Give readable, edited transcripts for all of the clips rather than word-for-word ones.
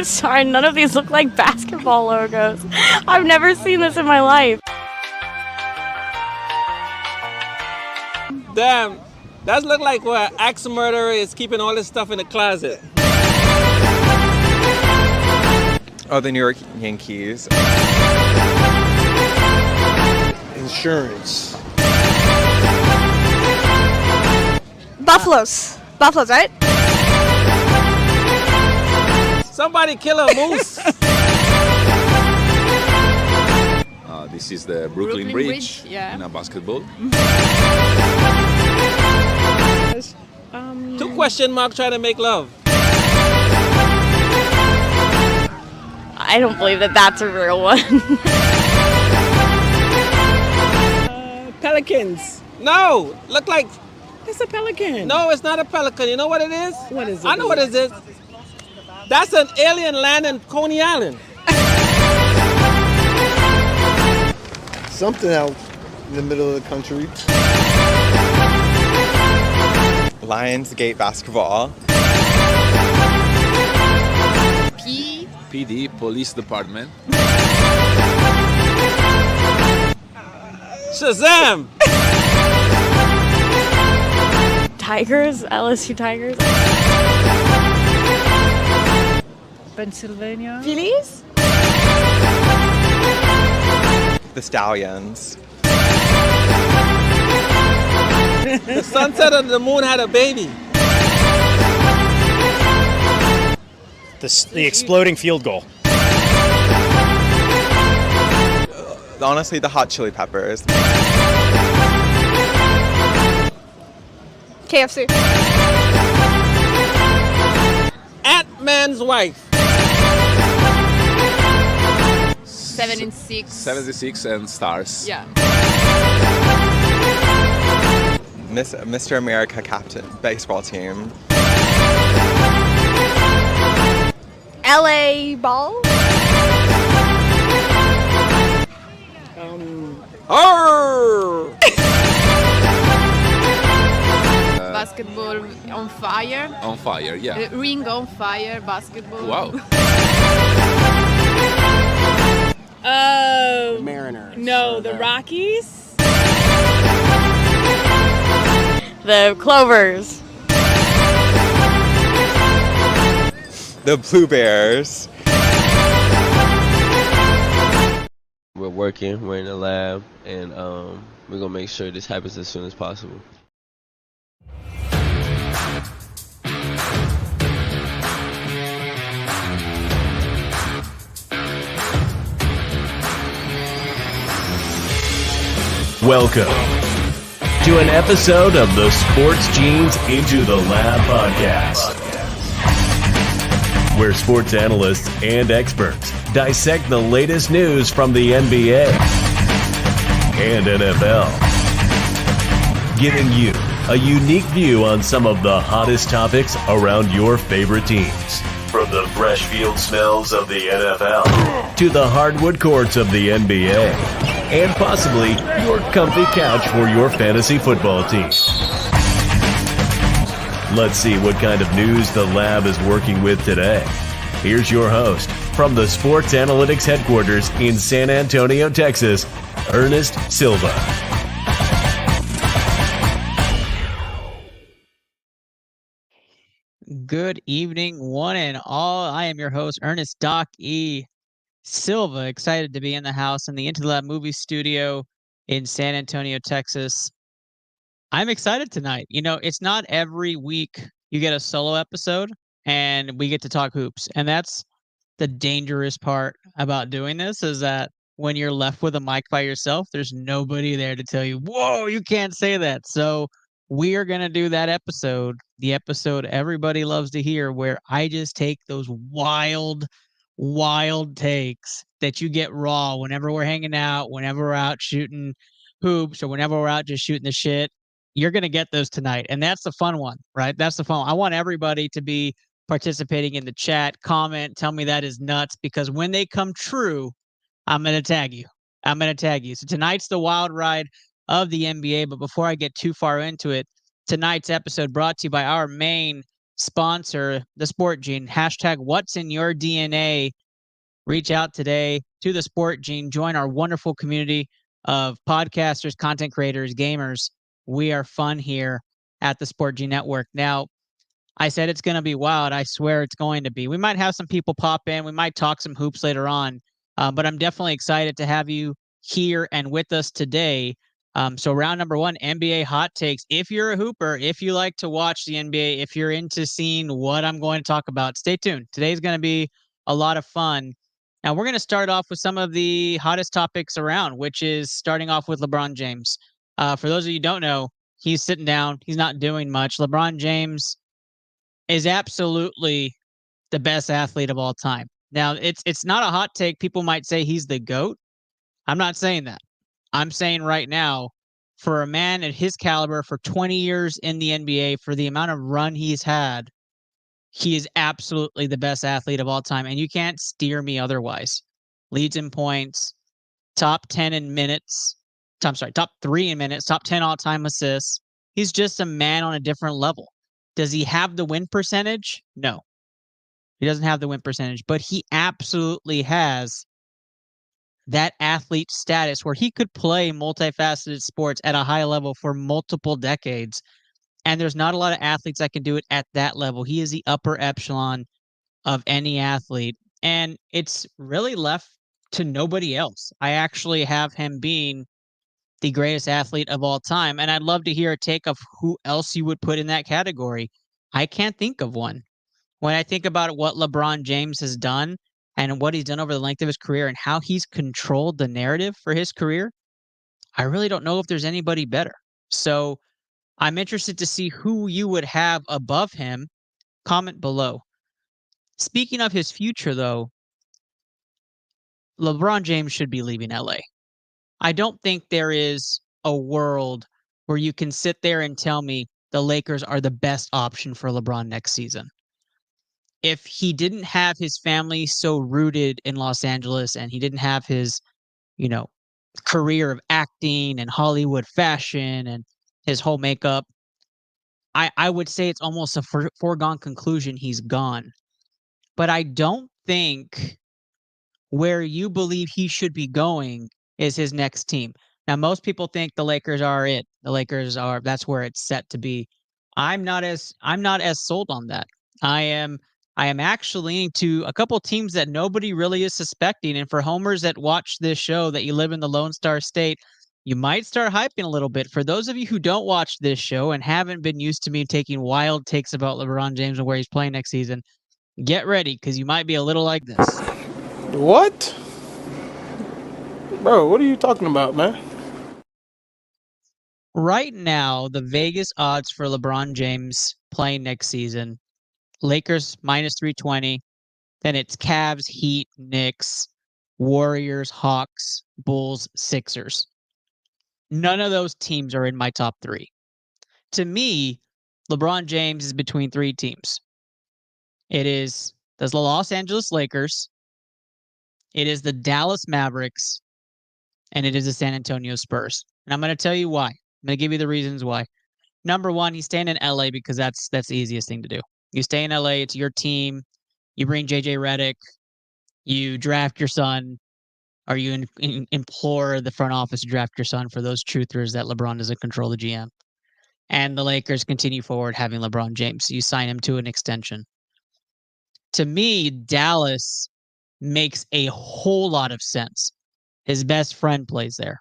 Sorry, none of these look like basketball logos. I've never seen this in my life. Damn, that look like where an axe murderer is keeping all this stuff in the closet. Oh, the New York Yankees. Insurance. Buffaloes, right? Somebody kill a moose. This is the Brooklyn Bridge yeah. in a basketball. Two question mark trying to make love. I don't believe that that's a real one. Pelicans. No, look like, It's a pelican. no, it's not a pelican. You know what it is? What is it? I know what it is. That's an alien land in Coney Island. Something out in the middle of the country. Lionsgate basketball. PD, Police Department. Shazam! Tigers? LSU Tigers? Pennsylvania. Phillies? The Stallions. The sunset of the moon had a baby. The exploding field goal. Honestly, the Hot Chili Peppers. KFC. Ant-Man's wife. 76. 76 and stars. Yeah. Mr. America captain, baseball team. LA Ball. Arr! Basketball on fire. On fire, yeah. Ring on fire, basketball. Wow. Oh. Mariners. No, the Rockies. The Clovers. The Blue Bears. We're working, we're in the lab, and we're gonna make sure this happens as soon as possible. Welcome to an episode of the Sports Genes Into the Lab podcast, where sports analysts and experts dissect the latest news from the NBA and NFL, giving you a unique view on some of the hottest topics around your favorite teams. From the fresh field smells of the NFL to the hardwood courts of the NBA, and possibly your comfy couch for your fantasy football team. Let's see what kind of news the lab is working with today. Here's your host from the Sports Analytics Headquarters in San Antonio, Texas, Ernest Silva. Good evening, one and all. I am your host, Ernest Doc E. Silva. Excited to be in the house in the Into the Lab movie studio in San Antonio, Texas. I'm excited tonight. You know, it's not every week you get a solo episode and we get to talk hoops. And that's the dangerous part about doing this, is that when you're left with a mic by yourself, there's nobody there to tell you, whoa, you can't say that. So we are going to do that episode, the episode everybody loves to hear, where I just take those wild takes that you get raw whenever we're hanging out, whenever we're out shooting hoops, or whenever we're out just shooting the shit. You're going to get those tonight. And that's the fun one, right? That's the fun one. I want everybody to be participating in the chat, comment, tell me that is nuts, because when they come true, I'm going to tag you. So tonight's the wild ride of the NBA. But before I get too far into it, tonight's episode brought to you by our main sponsor, the Sport Gene. Hashtag what's in your DNA. Reach out today to the Sport Gene. Join our wonderful community of podcasters, content creators, gamers. We are fun here at the Sport Gene Network. Now, I said it's going to be wild. I swear it's going to be. We might have some people pop in. We might talk some hoops later on. But I'm definitely excited to have you here and with us today. So round number 1, NBA hot takes. If you're a hooper, if you like to watch the NBA, if you're into seeing what I'm going to talk about, stay tuned. Today's going to be a lot of fun. Now, we're going to start off with some of the hottest topics around, which is starting off with LeBron James. For those of you who don't know, he's sitting down. He's not doing much. LeBron James is absolutely the best athlete of all time. Now, it's not a hot take. People might say he's the GOAT. I'm not saying that. I'm saying right now, for a man at his caliber, for 20 years in the NBA, for the amount of run he's had, he is absolutely the best athlete of all time, and you can't steer me otherwise. Leads in points, top 10 in minutes. Top 3 in minutes, top 10 all-time assists. He's just a man on a different level. Does he have the win percentage? No. He doesn't have the win percentage, but he absolutely has that athlete status where he could play multifaceted sports at a high level for multiple decades. And there's not a lot of athletes that can do it at that level. He is the upper echelon of any athlete. And it's really left to nobody else. I actually have him being the greatest athlete of all time. And I'd love to hear a take of who else you would put in that category. I can't think of one. When I think about what LeBron James has done and what he's done over the length of his career and how he's controlled the narrative for his career, I really don't know if there's anybody better. So I'm interested to see who you would have above him. Comment below. Speaking of his future, though, LeBron James should be leaving LA. I don't think there is a world where you can sit there and tell me the Lakers are the best option for LeBron next season. If he didn't have his family so rooted in Los Angeles and he didn't have his, career of acting and Hollywood fashion and his whole makeup, I would say it's almost a foregone conclusion he's gone. But I don't think where you believe he should be going is his next team. Now, most people think the Lakers are it. That's where it's set to be. I'm not as sold on that. I am actually leaning to a couple teams that nobody really is suspecting. And for homers that watch this show, that you live in the Lone Star State, you might start hyping a little bit. For those of you who don't watch this show and haven't been used to me taking wild takes about LeBron James and where he's playing next season, get ready, because you might be a little like this. What? Bro, what are you talking about, man? Right now, the Vegas odds for LeBron James playing next season, Lakers minus 320. Then it's Cavs, Heat, Knicks, Warriors, Hawks, Bulls, Sixers. None of those teams are in my top 3. To me, LeBron James is between 3 teams. It is the Los Angeles Lakers, it is the Dallas Mavericks, and it is the San Antonio Spurs. And I'm going to tell you why. I'm going to give you the reasons why. Number one, he's staying in LA because that's the easiest thing to do. You stay in LA, it's your team. You bring JJ Redick, you draft your son, or you implore the front office to draft your son for those truthers that LeBron doesn't control the GM. And the Lakers continue forward having LeBron James. You sign him to an extension. To me, Dallas makes a whole lot of sense. His best friend plays there.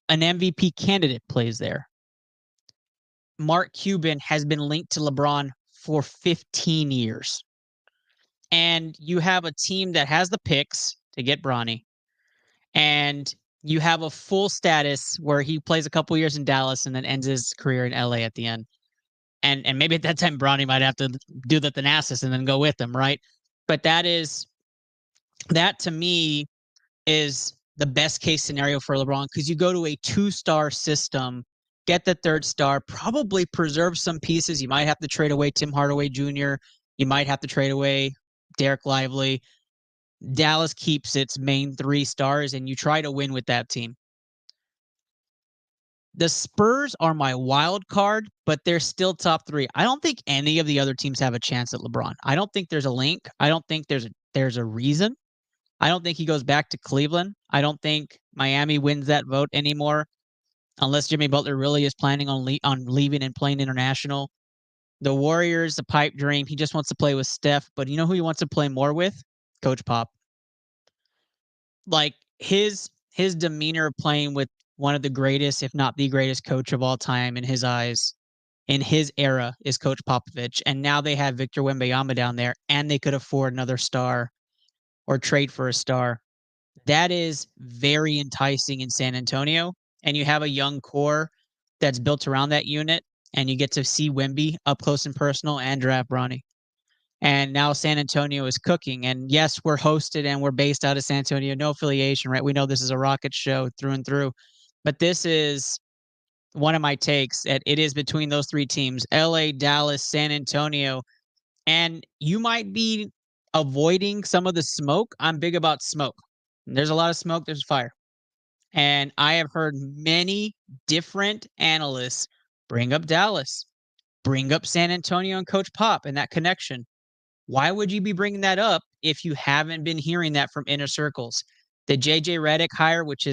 An MVP candidate plays there. Mark Cuban has been linked to LeBron for 15 years. And you have a team that has the picks to get Bronny. And you have a full status where he plays a couple years in Dallas and then ends his career in LA at the end. And maybe at that time, Bronny might have to do the Thanasis and then go with him, right? But that to me is the best case scenario for LeBron, because you go to a 2-star system, get the 3rd star, probably preserve some pieces. You might have to trade away Tim Hardaway Jr. You might have to trade away Derek Lively. Dallas keeps its main 3 stars, and you try to win with that team. The Spurs are my wild card, but they're still top 3. I don't think any of the other teams have a chance at LeBron. I don't think there's a link. I don't think there's a reason. I don't think he goes back to Cleveland. I don't think Miami wins that vote anymore, unless Jimmy Butler really is planning on leaving and playing international. The Warriors, the pipe dream. He just wants to play with Steph, but you know who he wants to play more with? Coach Pop. Like his demeanor of playing with one of the greatest, if not the greatest coach of all time in his eyes, in his era, is Coach Popovich. And now they have Victor Wembanyama down there, and they could afford another star or trade for a star. That is very enticing in San Antonio. And you have a young core that's built around that unit, and you get to see Wemby up close and personal and draft Bronny. And now San Antonio is cooking. And yes, we're hosted and we're based out of San Antonio. No affiliation, right? We know this is a Rocket show through and through. But this is one of my takes that it is between those 3 teams, LA, Dallas, San Antonio. And you might be avoiding some of the smoke. I'm big about smoke. There's a lot of smoke, there's fire. And I have heard many different analysts bring up Dallas, bring up San Antonio and Coach Pop and that connection. Why would you be bringing that up if you haven't been hearing that from inner circles? The JJ Redick hire, which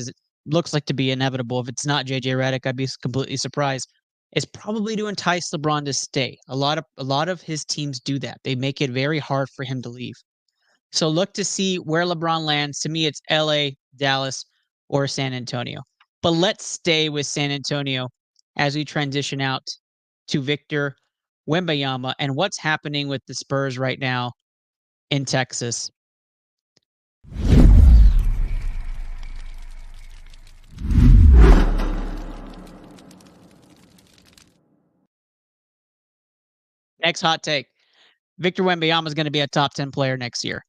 looks like to be inevitable. If it's not JJ Redick, I'd be completely surprised. Is probably to entice LeBron to stay. A lot of his teams do that. They make it very hard for him to leave. So look to see where LeBron lands. To me, it's LA, Dallas, or San Antonio. But let's stay with San Antonio as we transition out to Victor Wembanyama and what's happening with the Spurs right now in Texas. Next hot take. Victor Wembanyama is going to be a top 10 player next year.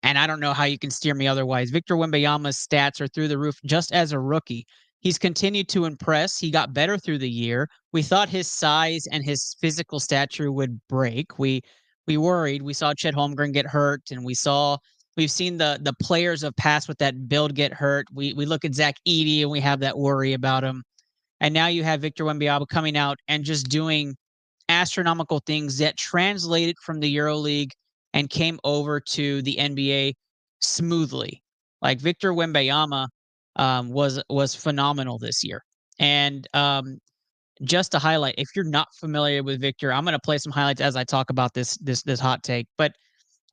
And I don't know how you can steer me otherwise. Victor Wembanyama's stats are through the roof just as a rookie. He's continued to impress. He got better through the year. We thought his size and his physical stature would break. We worried. We saw Chet Holmgren get hurt, and we've seen the players of past with that build get hurt. We look at Zach Edey and we have that worry about him. And now you have Victor Wembanyama coming out and just doing astronomical things that translated from the EuroLeague and came over to the NBA smoothly. Like Victor Wembanyama was phenomenal this year. And just to highlight, if you're not familiar with Victor, I'm going to play some highlights as I talk about this hot take. But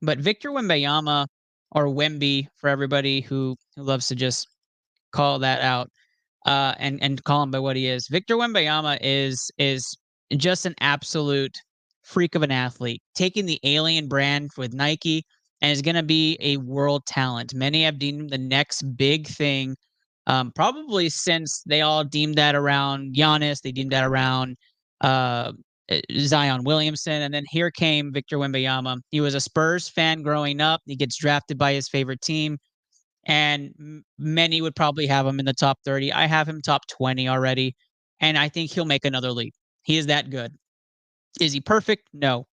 Victor Wembanyama, or Wemby for everybody who loves to just call that out and call him by what he is. Victor Wembanyama is just an absolute freak of an athlete, taking the alien brand with Nike, and is going to be a world talent. Many have deemed him the next big thing, probably since they all deemed that around Giannis. They deemed that around Zion Williamson. And then here came Victor Wembanyama. He was a Spurs fan growing up. He gets drafted by his favorite team. And many would probably have him in the top 30. I have him top 20 already. And I think he'll make another leap. He is that good. Is he perfect? No.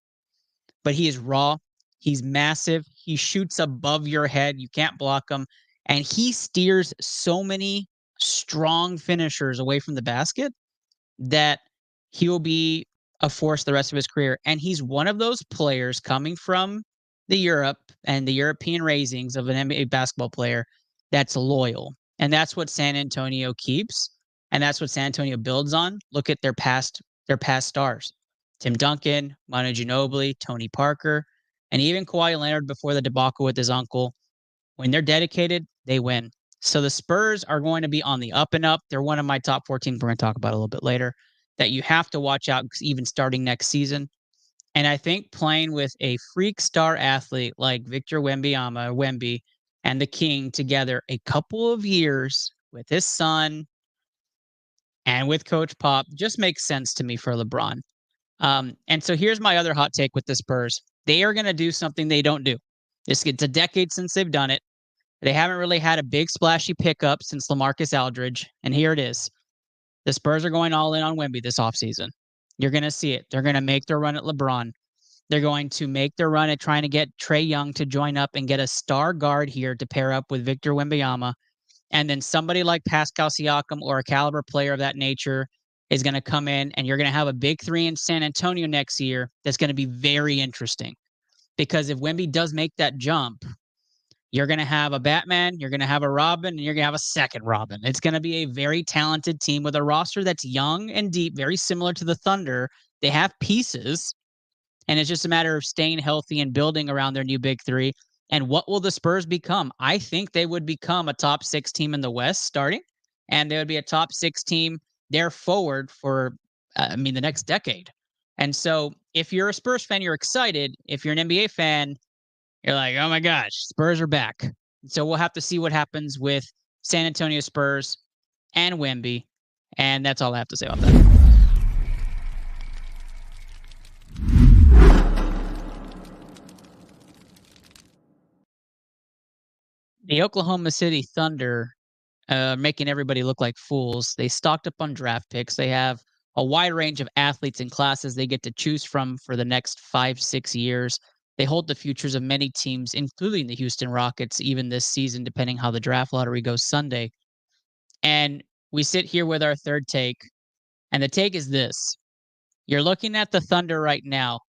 But he is raw. He's massive. He shoots above your head. You can't block him. And he steers so many strong finishers away from the basket that he will be a force the rest of his career. And he's one of those players coming from the Europe and the European raisings of an NBA basketball player that's loyal. And that's what San Antonio keeps. And that's what San Antonio builds on. Look at their past stars. Tim Duncan, Manu Ginobili, Tony Parker, and even Kawhi Leonard before the debacle with his uncle. When they're dedicated, they win. So the Spurs are going to be on the up and up. They're one of my top 14. We're going to talk about a little bit later that you have to watch out even starting next season. And I think playing with a freak star athlete like Victor Wemby, and the King together a couple of years with his son and with Coach Pop just makes sense to me for LeBron. And so here's my other hot take with the Spurs. They are going to do something they don't do. It's a decade since they've done it. They haven't really had a big splashy pickup since LaMarcus Aldridge. And here it is. The Spurs are going all in on Wemby this offseason. You're going to see it. They're going to make their run at LeBron. They're going to make their run at trying to get Trae Young to join up and get a star guard here to pair up with Victor Wembanyama. And then somebody like Pascal Siakam or a caliber player of that nature is going to come in, and you're going to have a big three in San Antonio next year that's going to be very interesting. Because if Wemby does make that jump, you're going to have a Batman, you're going to have a Robin, and you're going to have a second Robin. It's going to be a very talented team with a roster that's young and deep, very similar to the Thunder. They have pieces, and it's just a matter of staying healthy and building around their new big three. And what will the Spurs become? I think they would become a top 6 team in the West starting, and they would be a top 6 team there forward for, the next decade. And so if you're a Spurs fan, you're excited. If you're an NBA fan, you're like, oh my gosh, Spurs are back. So we'll have to see what happens with San Antonio Spurs and Wemby. And that's all I have to say about that. The Oklahoma City Thunder making everybody look like fools. They stocked up on draft picks. They have a wide range of athletes and classes they get to choose from for the next 5-6 years. They hold the futures of many teams, including the Houston Rockets, even this season, depending how the draft lottery goes Sunday. And we sit here with our third take, and the take is this. You're looking at the Thunder right now,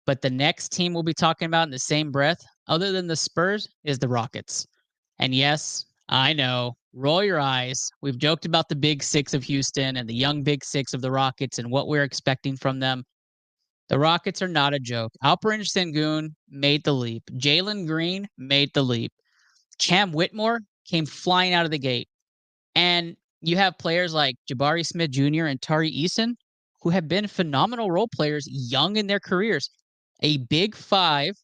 but the next team we'll be talking about in the same breath, other than the Spurs, is the Rockets. And yes, I know, roll your eyes. We've joked about the Big Six of Houston and the young Big Six of the Rockets and what we're expecting from them. The Rockets are not a joke. Alperen Sengun made the leap. Jalen Green made the leap. Cam Whitmore came flying out of the gate. And you have players like Jabari Smith Jr. and Tari Eason, who have been phenomenal role players young in their careers. A big five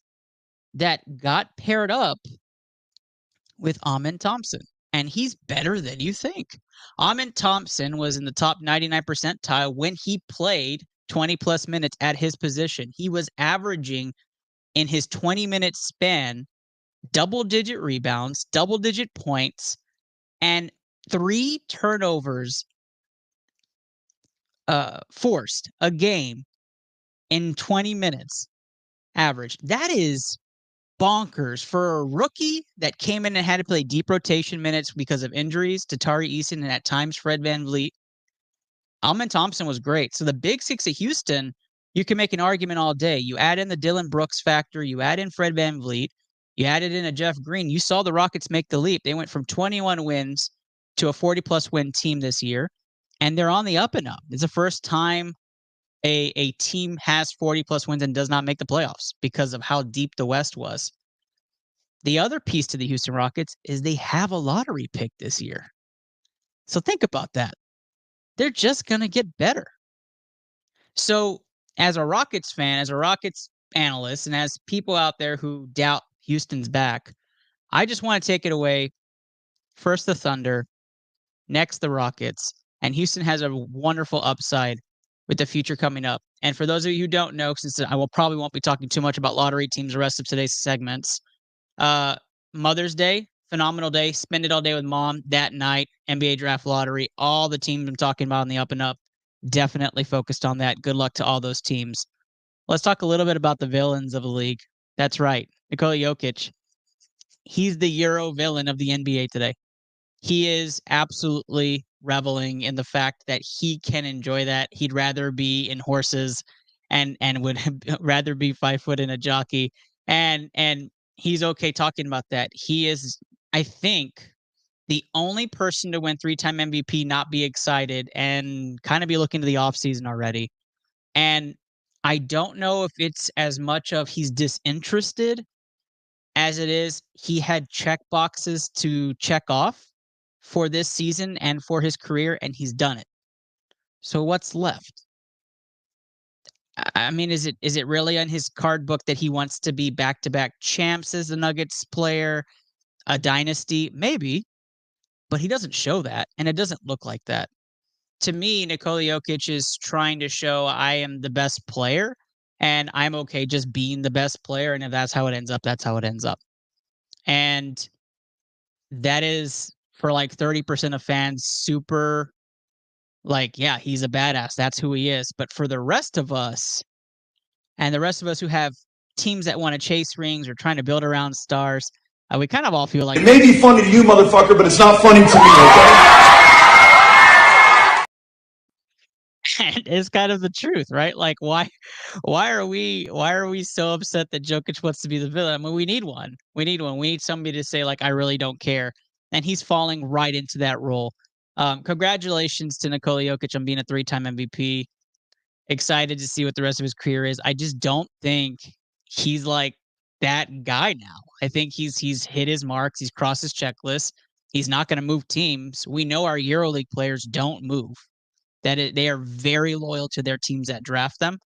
that got paired up with Amen Thompson. And he's better than you think. Amen Thompson was in the top 99 percentile when he played 20-plus minutes at his position. He was averaging, in his 20-minute span, double-digit rebounds, double-digit points, and 3 turnovers forced a game in 20 minutes average. That is bonkers for a rookie that came in and had to play deep rotation minutes because of injuries to Tari Eason and at times Fred VanVleet. Amen Thompson was great. So the Big Six of Houston, you can make an argument all day. You add in the Dylan Brooks factor, you add in Fred VanVleet, you added in a Jeff Green. You saw the Rockets make the leap. They went from 21 wins to a 40-plus win team this year, and they're on the up and up. It's the first time a team has 40-plus wins and does not make the playoffs because of how deep the West was. The other piece to the Houston Rockets is they have a lottery pick this year. So think about that. They're just going to get better. So as a Rockets fan, as a Rockets analyst, and as people out there who doubt Houston's back, I just want to take it away. First the Thunder, next the Rockets, and Houston has a wonderful upside with the future coming up. And for those of you who don't know, since I probably won't be talking too much about lottery teams the rest of today's segments, Mother's Day, phenomenal day. Spend it all day with mom that night. NBA draft lottery. All the teams I'm talking about in the up and up, definitely focused on that. Good luck to all those teams. Let's talk a little bit about the villains of the league. That's right. Nikola Jokic. He's the Euro villain of the NBA today. He is absolutely reveling in the fact that he can enjoy that. He'd rather be in horses and would rather be 5 foot in a jockey. And he's okay talking about that. He is, I think, the only person to win 3-time MVP, not be excited, and kind of be looking to the offseason already. And I don't know if it's as much of he's disinterested as it is he had check boxes to check off for this season and for his career, and he's done it. So what's left? I mean, is it really on his card book that he wants to be back-to-back champs as the Nuggets player, a dynasty? Maybe, but he doesn't show that, and it doesn't look like that. To me, Nikola Jokic is trying to show I am the best player, and I'm okay just being the best player, and if that's how it ends up, that's how it ends up. And that is, for like 30% of fans, super like, yeah, he's a badass. That's who he is. But for the rest of us, and the rest of us who have teams that want to chase rings or trying to build around stars, We kind of all feel like it may be funny to you, motherfucker, but it's not funny to me, okay? And it's kind of the truth, right? Like, why are we so upset that Jokic wants to be the villain? I mean, we need one. We need one. We need somebody to say, like, I really don't care. And he's falling right into that role. Congratulations to Nikola Jokic on being a 3-time MVP. Excited to see what the rest of his career is. I just don't think he's like that guy now. I think he's hit his marks. He's crossed his checklist. He's not going to move teams. We know our EuroLeague players don't move. They are very loyal to their teams that draft them.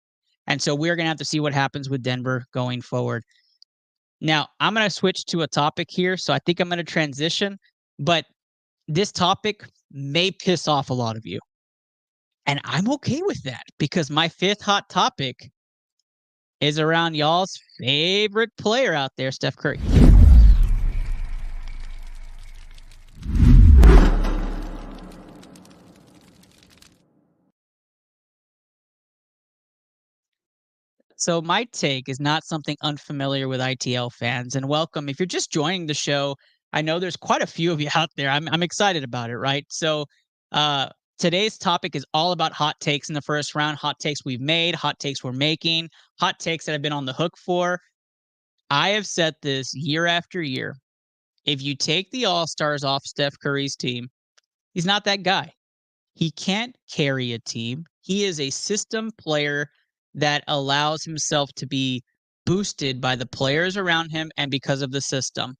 And so we're going to have to see what happens with Denver going forward. Now, I'm going to switch to a topic here. So I think I'm going to transition. But this topic may piss off a lot of you. And I'm okay with that because my 5th hot topic is around y'all's favorite player out there, Steph Curry. So my take is not something unfamiliar with ITL fans, and welcome. If you're just joining the show, I know there's quite a few of you out there. I'm excited about it, right? So today's topic is all about hot takes in the first round, hot takes we've made, hot takes we're making, hot takes that I've been on the hook for. I have said this year after year. If you take the All-Stars off Steph Curry's team, he's not that guy. He can't carry a team. He is a system player that allows himself to be boosted by the players around him and because of the system.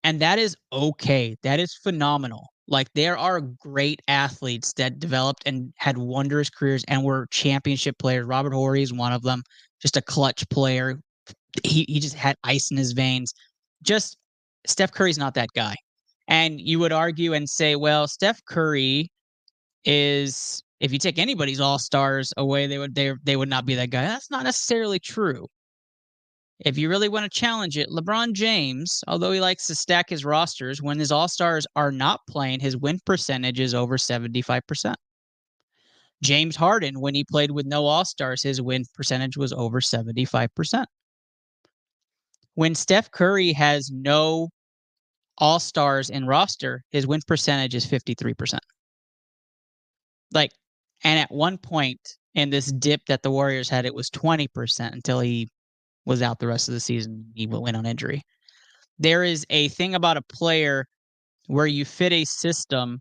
And that is okay. That is phenomenal. Like, there are great athletes that developed and had wondrous careers and were championship players. Robert Horry is one of them, just a clutch player. He just had ice in his veins. Just Steph Curry's not that guy. And you would argue and say, well, Steph Curry is, if you take anybody's all-stars away, they would not be that guy. That's not necessarily true. If you really want to challenge it, LeBron James, although he likes to stack his rosters, when his all-stars are not playing, his win percentage is over 75%. James Harden, when he played with no all-stars, his win percentage was over 75%. When Steph Curry has no all-stars in roster, his win percentage is 53%. Like, and at one point in this dip that the Warriors had, it was 20% until he was out the rest of the season. He went on injury. There is a thing about a player where you fit a system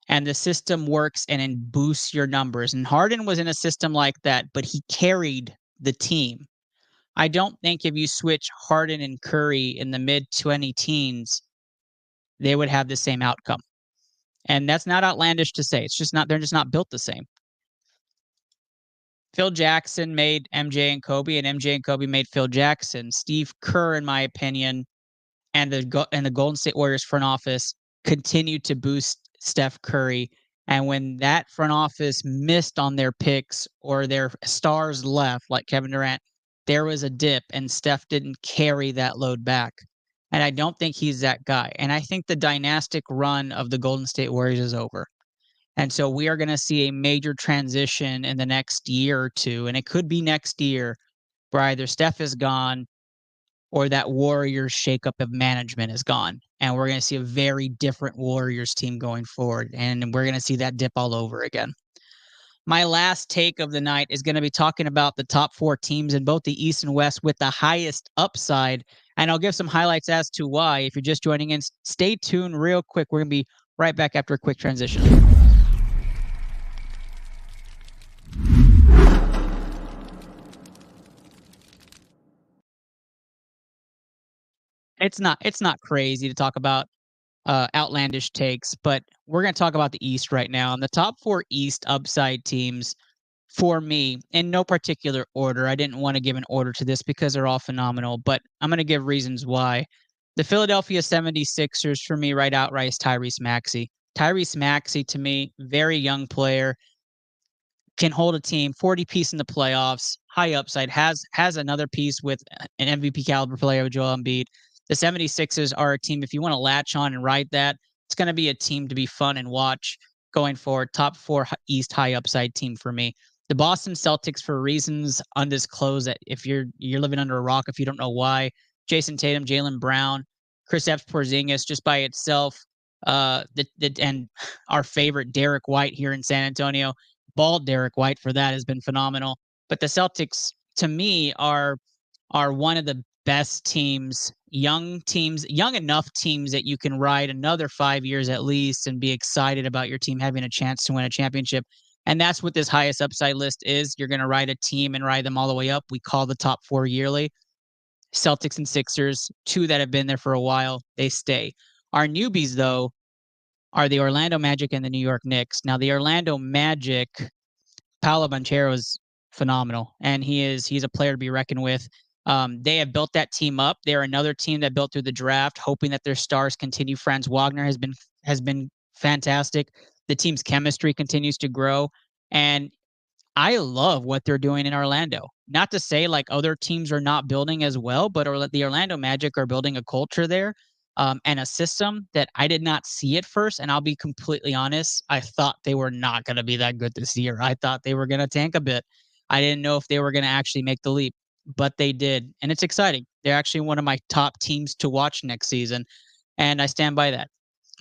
and the system works and then boosts your numbers. And Harden was in a system like that, but he carried the team. I don't think if you switch Harden and Curry in the mid-20 teens, they would have the same outcome. And that's not outlandish to say. It's just not, they're just not built the same. Phil Jackson made MJ and Kobe, and MJ and Kobe made Phil Jackson. Steve Kerr, in my opinion, and the Golden State Warriors front office continued to boost Steph Curry. And when that front office missed on their picks or their stars left, like Kevin Durant, there was a dip, and Steph didn't carry that load back. And I don't think he's that guy. And I think the dynastic run of the Golden State Warriors is over. And so we are going to see a major transition in the next year or two. And it could be next year where either Steph is gone or that Warriors shakeup of management is gone. And we're going to see a very different Warriors team going forward. And we're going to see that dip all over again. My last take of the night is going to be talking about the top 4 teams in both the East and West with the highest upside. And I'll give some highlights as to why. If you're just joining in, stay tuned real quick. We're going to be right back after a quick transition. It's not crazy to talk about outlandish takes, but we're going to talk about the East right now. And the top 4 East upside teams for me, in no particular order. I didn't want to give an order to this because they're all phenomenal, but I'm going to give reasons why. The Philadelphia 76ers for me right outright is Tyrese Maxey. Tyrese Maxey, to me, very young player, can hold a team, 40 piece in the playoffs, high upside, has another piece with an MVP caliber player with Joel Embiid. The 76ers are a team, if you want to latch on and ride that, it's going to be a team to be fun and watch going forward. Top 4 East high upside team for me. The Boston Celtics, for reasons undisclosed, that if you're living under a rock, if you don't know why, Jason Tatum, Jaylen Brown, Kristaps Porzingis just by itself, and our favorite Derek White here in San Antonio, bald Derek White for that has been phenomenal. But the Celtics, to me, are one of the best teams, young enough teams that you can ride another 5 years at least and be excited about your team having a chance to win a championship. And that's what this highest upside list is. You're going to ride a team and ride them all the way up. We call the top 4 yearly. Celtics and Sixers, 2 that have been there for a while, they stay. Our newbies, though, are the Orlando Magic and the New York Knicks. Now, the Orlando Magic, Paolo Banchero is phenomenal, and he's a player to be reckoned with. They have built that team up. They're another team that built through the draft, hoping that their stars continue. Franz Wagner has been fantastic. The team's chemistry continues to grow, and I love what they're doing in Orlando. Not to say like other teams are not building as well, but the Orlando Magic are building a culture there and a system that I did not see at first. And I'll be completely honest, I thought they were not going to be that good this year. I thought they were going to tank a bit. I didn't know if they were going to actually make the leap, but they did. And it's exciting. They're actually one of my top teams to watch next season. And I stand by that.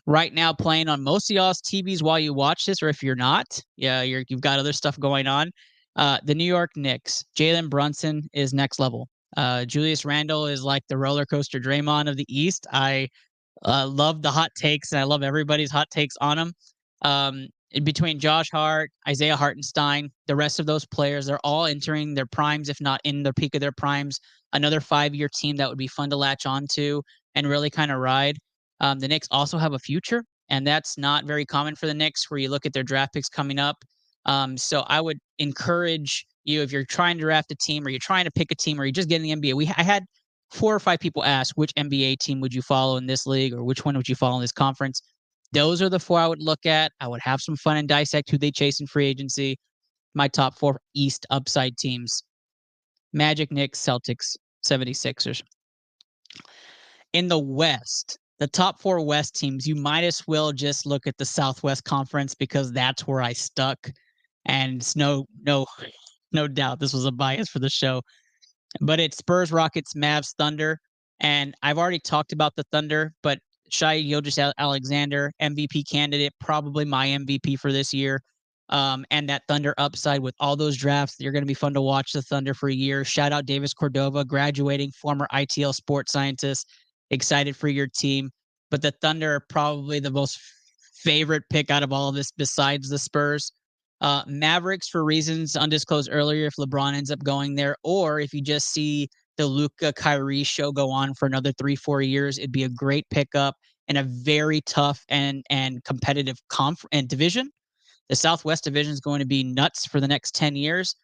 Right now, playing on most of y'all's TVs while you watch this, or if you're not, you've got other stuff going on. The New York Knicks, Jalen Brunson is next level. Julius Randle is like the roller coaster Draymond of the East. I love the hot takes, and I love everybody's hot takes on him. Between Josh Hart, Isaiah Hartenstein, the rest of those players, they're all entering their primes, if not in the peak of their primes. Another 5-year team that would be fun to latch onto and really kind of ride. The Knicks also have a future, and that's not very common for the Knicks where you look at their draft picks coming up. So I would encourage you, if you're trying to draft a team or you're trying to pick a team or you're just getting the NBA. I had 4 or 5 people ask which NBA team would you follow in this league or which one would you follow in this conference. Those are the 4 I would look at. I would have some fun and dissect who they chase in free agency. My top 4 East upside teams: Magic, Knicks, Celtics, 76ers. In the West, the top 4 West teams, you might as well just look at the Southwest Conference because that's where I stuck. And it's no doubt this was a bias for the show. But it's Spurs, Rockets, Mavs, Thunder. And I've already talked about the Thunder, but Shai Gilgeous-Alexander, MVP candidate, probably my MVP for this year. And that Thunder upside with all those drafts, you're going to be fun to watch the Thunder for a year. Shout out Davis Cordova, graduating former ITL sports scientist. Excited for your team. But the Thunder are probably the most favorite pick out of all of this besides the Spurs. Mavericks, for reasons undisclosed earlier, if LeBron ends up going there, or if you just see the Luka Kyrie show go on for another 3-4 years, it'd be a great pickup in a very tough and competitive division. The Southwest Division is going to be nuts for the next 10 years.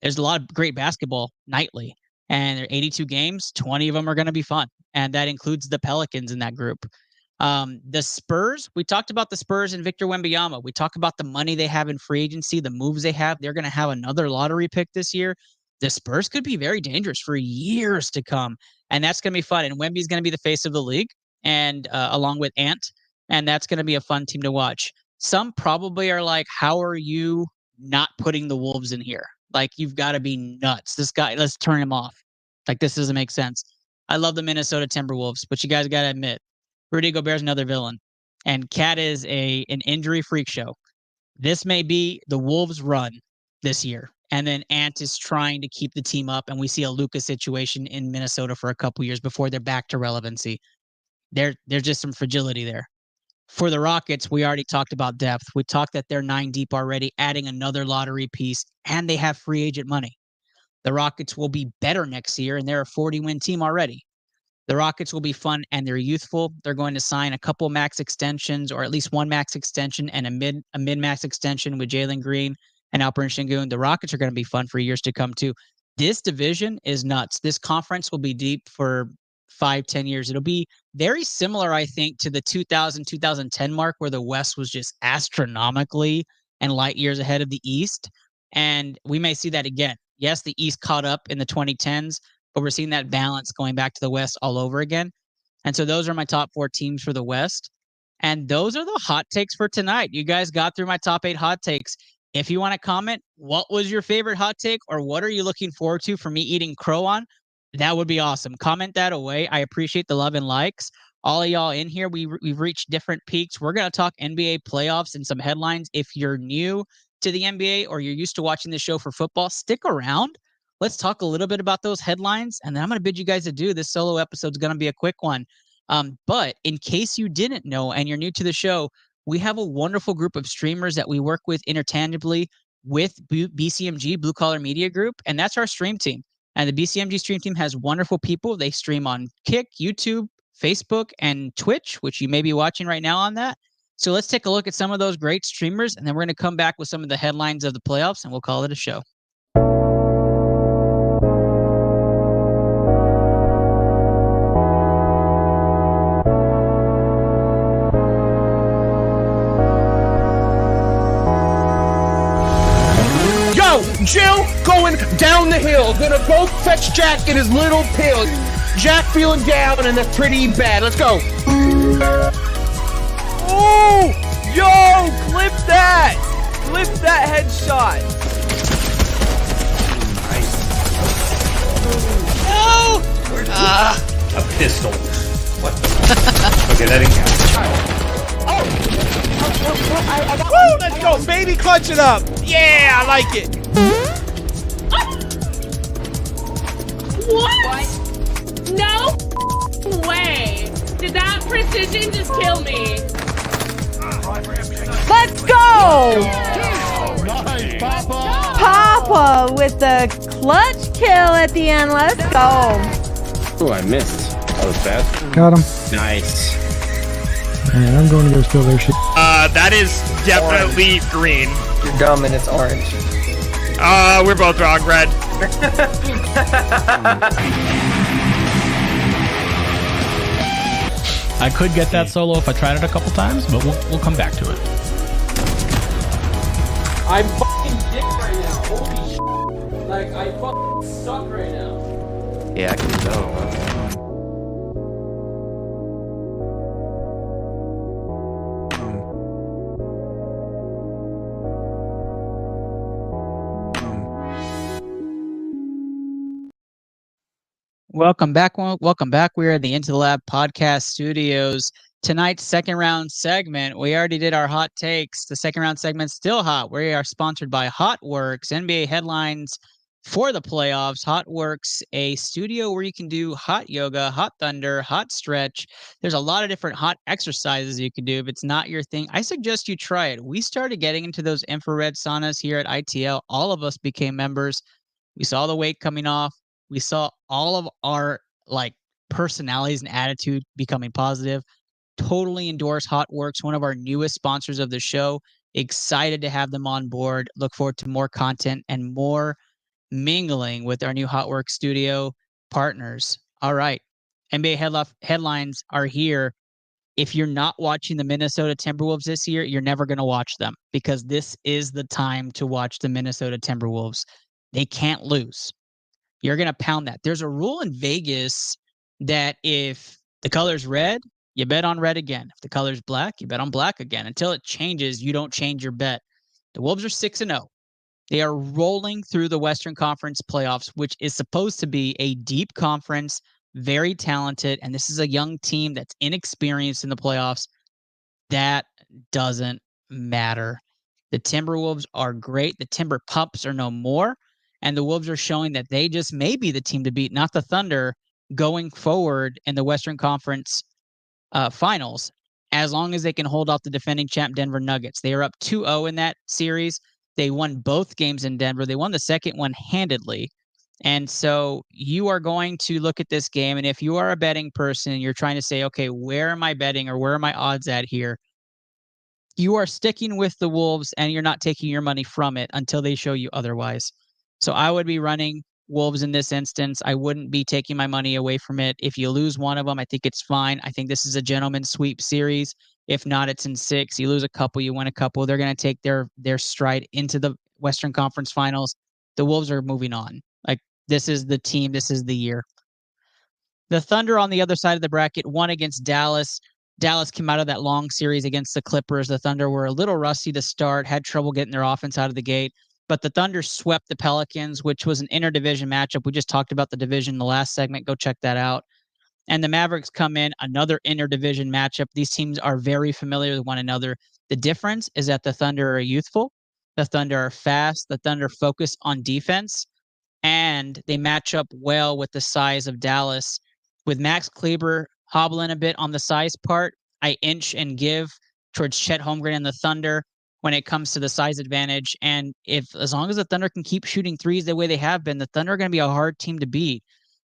There's a lot of great basketball nightly, and there are 82 games. 20 of them are going to be fun, and that includes the Pelicans in that group. The Spurs, we talked about the Spurs and Victor Wembanyama. We talked about the money they have in free agency, the moves they have. They're going to have another lottery pick this year. The Spurs could be very dangerous for years to come, and that's going to be fun. And Wemby's going to be the face of the league, and along with Ant, and that's going to be a fun team to watch. Some probably are like, how are you not putting the Wolves in here? Like, you've got to be nuts. This guy, let's turn him off. Like, this doesn't make sense. I love the Minnesota Timberwolves, but you guys got to admit, Rudy Gobert's another villain, and Cat is an injury freak show. This may be the Wolves' run this year, and then Ant is trying to keep the team up, and we see a Luka situation in Minnesota for a couple years before they're back to relevancy. There's just some fragility there. For the Rockets, we already talked about depth. We talked that they're 9 deep already, adding another lottery piece, and they have free agent money. The Rockets will be better next year, and they're a 40-win team already. The Rockets will be fun, and they're youthful. They're going to sign a couple max extensions, or at least one max extension and a mid-max extension with Jalen Green and Alperen Sengun. The Rockets are going to be fun for years to come, too. This division is nuts. This conference will be deep for 5-10 years. It'll be very similar, I think, to the 2010 mark where the West was just astronomically and light years ahead of the East. And we may see that again. Yes, the East caught up in the 2010s, but we're seeing that balance going back to the West all over again. And so those are my top 4 teams for the West. And those are the hot takes for tonight. You guys got through my top 8 hot takes. If you want to comment, what was your favorite hot take, or what are you looking forward to for me eating crow on? That would be awesome. Comment that away. I appreciate the love and likes. all of y'all in here. We've reached different peaks. We're going to talk NBA playoffs and some headlines. If you're new to the NBA or you're used to watching the show for football, stick around. Let's talk a little bit about those headlines, and then I'm going to bid you guys adieu. This solo episode is going to be a quick one. But in case you didn't know and you're new to the show, we have a wonderful group of streamers that we work with intertangibly with BCMG, Blue Collar Media Group, and that's our stream team. And the BCMG stream team has wonderful people. They stream on Kick, YouTube, Facebook, and Twitch, which you may be watching right now on that. So let's take a look at some of those great streamers, and then we're going to come back with some of the headlines of the playoffs, and we'll call it a show. Jill going down the hill, gonna go fetch Jack in his little pill. Jack feeling down and that's pretty bad. Let's go. Oh, yo, clip that headshot. No! A pistol. What? Okay, that didn't count. Woo, let's go, baby, clutch it up. Yeah, I like it. What? No way. Did that precision just kill me? Let's go! Nice, Papa. Papa with the clutch kill at the end. Let's go. Oh, I missed. That was bad. Got him. Nice. Man, I'm going to go steal their shit. That is definitely green. You're dumb and it's orange. We're both wrong, red. I could get that solo if I tried it a couple times, but we'll come back to it. I'm fucking dick right now. Holy shit. Like, I fucking suck right now. Yeah, I can tell. Welcome back. Welcome back. We are at the Into the Lab podcast studios. Tonight's second round segment, we already did our hot takes. The second round segment's still hot. We are sponsored by HotWorks, NBA headlines for the playoffs. HotWorks, a studio where you can do hot yoga, hot thunder, hot stretch. There's a lot of different hot exercises you can do. If it's not your thing, I suggest you try it. We started getting into those infrared saunas here at ITL. All of us became members. We saw the weight coming off. We saw all of our personalities and attitude becoming positive. Totally endorse HotWorks, one of our newest sponsors of the show. Excited to have them on board. Look forward to more content and more mingling with our new HotWorks studio partners. All right. NBA headlines are here. If you're not watching the Minnesota Timberwolves this year, you're never going to watch them because this is the time to watch the Minnesota Timberwolves. They can't lose. You're going to pound that. There's a rule in Vegas that if the color's red, you bet on red again. If the color's black, you bet on black again. Until it changes, you don't change your bet. The Wolves are 6-0. They are rolling through the Western Conference playoffs, which is supposed to be a deep conference, very talented, and this is a young team that's inexperienced in the playoffs. That doesn't matter. The Timberwolves are great. The Timber Pups are no more. And the Wolves are showing that they just may be the team to beat, not the Thunder, going forward in the Western Conference finals, as long as they can hold off the defending champ Denver Nuggets. They are up 2-0 in that series. They won both games in Denver. They won the second one handedly. And so you are going to look at this game, and if you are a betting person and you're trying to say, okay, where am I betting or where are my odds at here? You are sticking with the Wolves, and you're not taking your money from it until they show you otherwise. So I would be running Wolves in this instance. I wouldn't be taking my money away from it. If you lose one of them, I think it's fine. I think this is a gentleman's sweep series. If not, it's in 6. You lose a couple, you win a couple. They're going to take their stride into the Western Conference Finals. The Wolves are moving on. This is the team. This is the year. The Thunder on the other side of the bracket won against Dallas. Dallas came out of that long series against the Clippers. The Thunder were a little rusty to start, had trouble getting their offense out of the gate. But the Thunder swept the Pelicans, which was an interdivision matchup. We just talked about the division in the last segment. Go check that out. And the Mavericks come in, another interdivision matchup. These teams are very familiar with one another. The difference is that the Thunder are youthful, the Thunder are fast, the Thunder focus on defense, and they match up well with the size of Dallas. With Max Kleber hobbling a bit on the size part, I inch and give towards Chet Holmgren and the Thunder when it comes to the size advantage. And as long as the Thunder can keep shooting threes the way they have been, the Thunder are going to be a hard team to beat.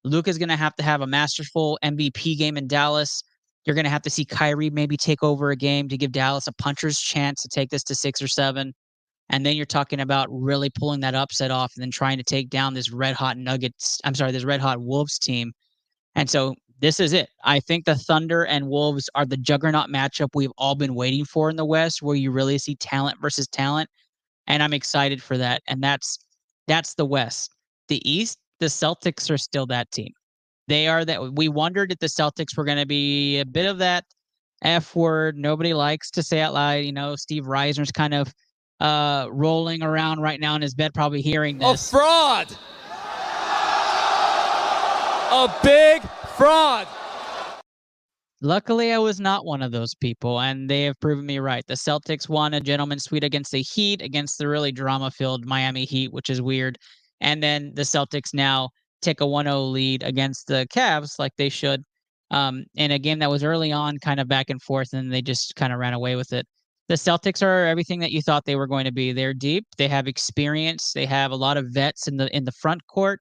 Luka's going to have a masterful MVP game in Dallas. You're going to have to see Kyrie maybe take over a game to give Dallas a puncher's chance to take this to 6 or 7. And then you're talking about really pulling that upset off and then trying to take down this red hot Wolves team. And so this is it. I think the Thunder and Wolves are the juggernaut matchup we've all been waiting for in the West, where you really see talent versus talent. And I'm excited for that. And that's the West. The East, the Celtics are still that team. They are that. We wondered if the Celtics were going to be a bit of that F word nobody likes to say out loud. Steve Reisner's kind of rolling around right now in his bed, probably hearing this. A fraud! A big fraud! Luckily, I was not one of those people, and they have proven me right. The Celtics won a gentleman's sweep against the Heat, against the really drama-filled Miami Heat, which is weird. And then the Celtics now take a 1-0 lead against the Cavs, like they should, in a game that was early on, kind of back and forth, and they just kind of ran away with it. The Celtics are everything that you thought they were going to be. They're deep. They have experience. They have a lot of vets in the front court,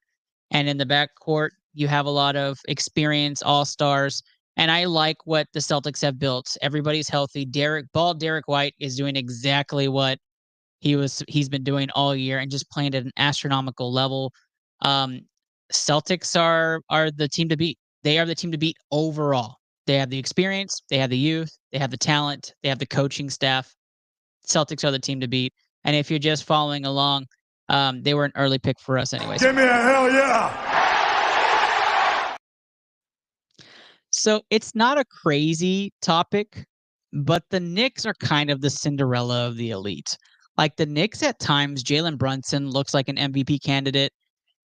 and in the back court, you have a lot of experience, all-stars. And I like what the Celtics have built. Everybody's healthy. Derek White is doing exactly what he's been doing all year and just playing at an astronomical level. Celtics are the team to beat. They are the team to beat overall. They have the experience, they have the youth, they have the talent, they have the coaching staff. Celtics are the team to beat. And if you're just following along, they were an early pick for us anyways. Give me a hell yeah! So it's not a crazy topic, but the Knicks are kind of the Cinderella of the elite. Like the Knicks at times, Jalen Brunson looks like an MVP candidate.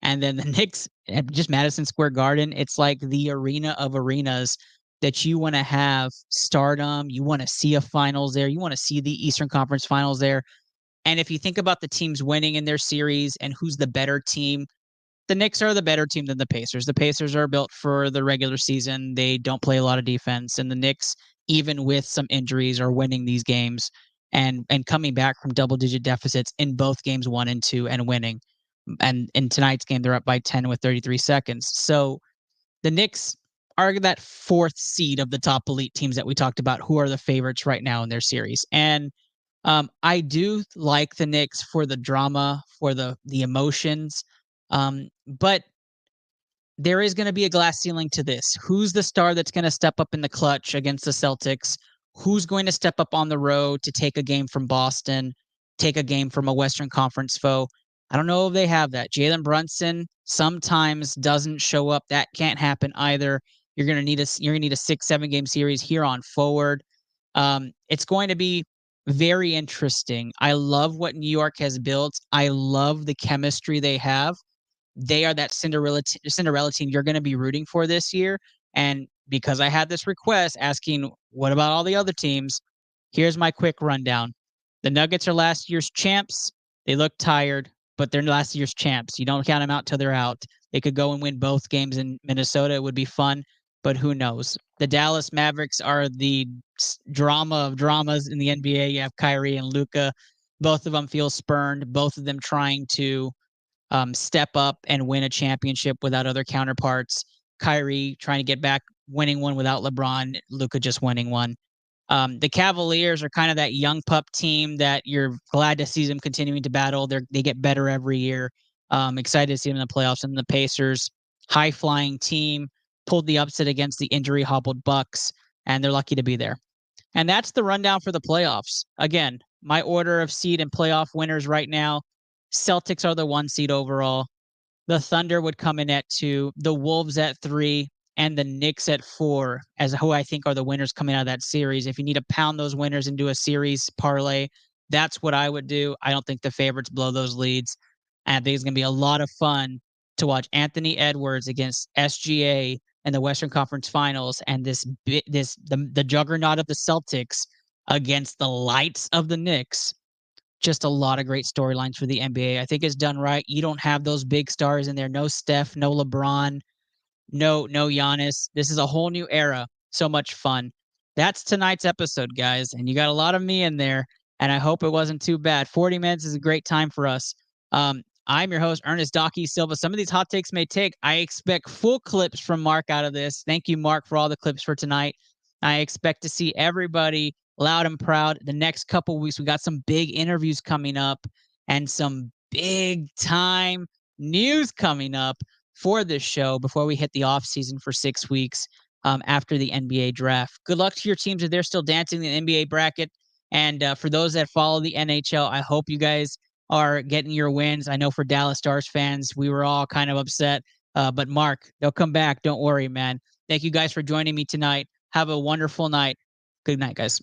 And then the Knicks, just Madison Square Garden, it's like the arena of arenas that you want to have stardom. You want to see a finals there. You want to see the Eastern Conference Finals there. And if you think about the teams winning in their series and who's the better team, the Knicks are the better team than the Pacers. The Pacers are built for the regular season. They don't play a lot of defense. And the Knicks, even with some injuries, are winning these games and coming back from double-digit deficits in both games 1 and 2 and winning. And in tonight's game, they're up by 10 with 33 seconds. So the Knicks are that 4th seed of the top elite teams that we talked about, who are the favorites right now in their series. And I do like the Knicks for the drama, for the emotions. But there is going to be a glass ceiling to this. Who's the star that's going to step up in the clutch against the Celtics? Who's going to step up on the road to take a game from Boston, take a game from a Western Conference foe? I don't know if they have that. Jalen Brunson sometimes doesn't show up. That can't happen either. You're going to need a 6-7 game series here on forward. It's going to be very interesting. I love what New York has built. I love the chemistry they have. They are that Cinderella team you're going to be rooting for this year. And because I had this request asking, what about all the other teams? Here's my quick rundown. The Nuggets are last year's champs. They look tired, but they're last year's champs. You don't count them out till they're out. They could go and win both games in Minnesota. It would be fun, but who knows? The Dallas Mavericks are the drama of dramas in the NBA. You have Kyrie and Luka. Both of them feel spurned. Both of them trying to step up and win a championship without other counterparts. Kyrie trying to get back, winning one without LeBron. Luka just winning one. The Cavaliers are kind of that young pup team that you're glad to see them continuing to battle. They get better every year. Excited to see them in the playoffs. And the Pacers, high-flying team, pulled the upset against the injury-hobbled Bucks, and they're lucky to be there. And that's the rundown for the playoffs. Again, my order of seed and playoff winners right now, Celtics are the 1 seed overall. The Thunder would come in at 2, the Wolves at 3, and the Knicks at 4 as who I think are the winners coming out of that series. If you need to pound those winners into a series parlay, that's what I would do. I don't think the favorites blow those leads. And I think it's going to be a lot of fun to watch Anthony Edwards against SGA in the Western Conference Finals, and the juggernaut of the Celtics against the lights of the Knicks. Just a lot of great storylines for the NBA. I think it's done right. You don't have those big stars in there. No Steph, no LeBron, no Giannis. This is a whole new era. So much fun. That's tonight's episode, guys. And you got a lot of me in there, and I hope it wasn't too bad. 40 minutes is a great time for us. I'm your host, Ernest Docky Silva. Some of these hot takes may take. I expect full clips from Mark out of this. Thank you, Mark, for all the clips for tonight. I expect to see everybody loud and proud the next couple weeks. We got some big interviews coming up and some big time news coming up for this show before we hit the off season for 6 weeks after the NBA draft. Good luck to your teams if they're still dancing in the NBA bracket. And for those that follow the NHL, I hope you guys are getting your wins. I know for Dallas Stars fans, we were all kind of upset. But Mark, they'll come back. Don't worry, man. Thank you guys for joining me tonight. Have a wonderful night. Good night, guys.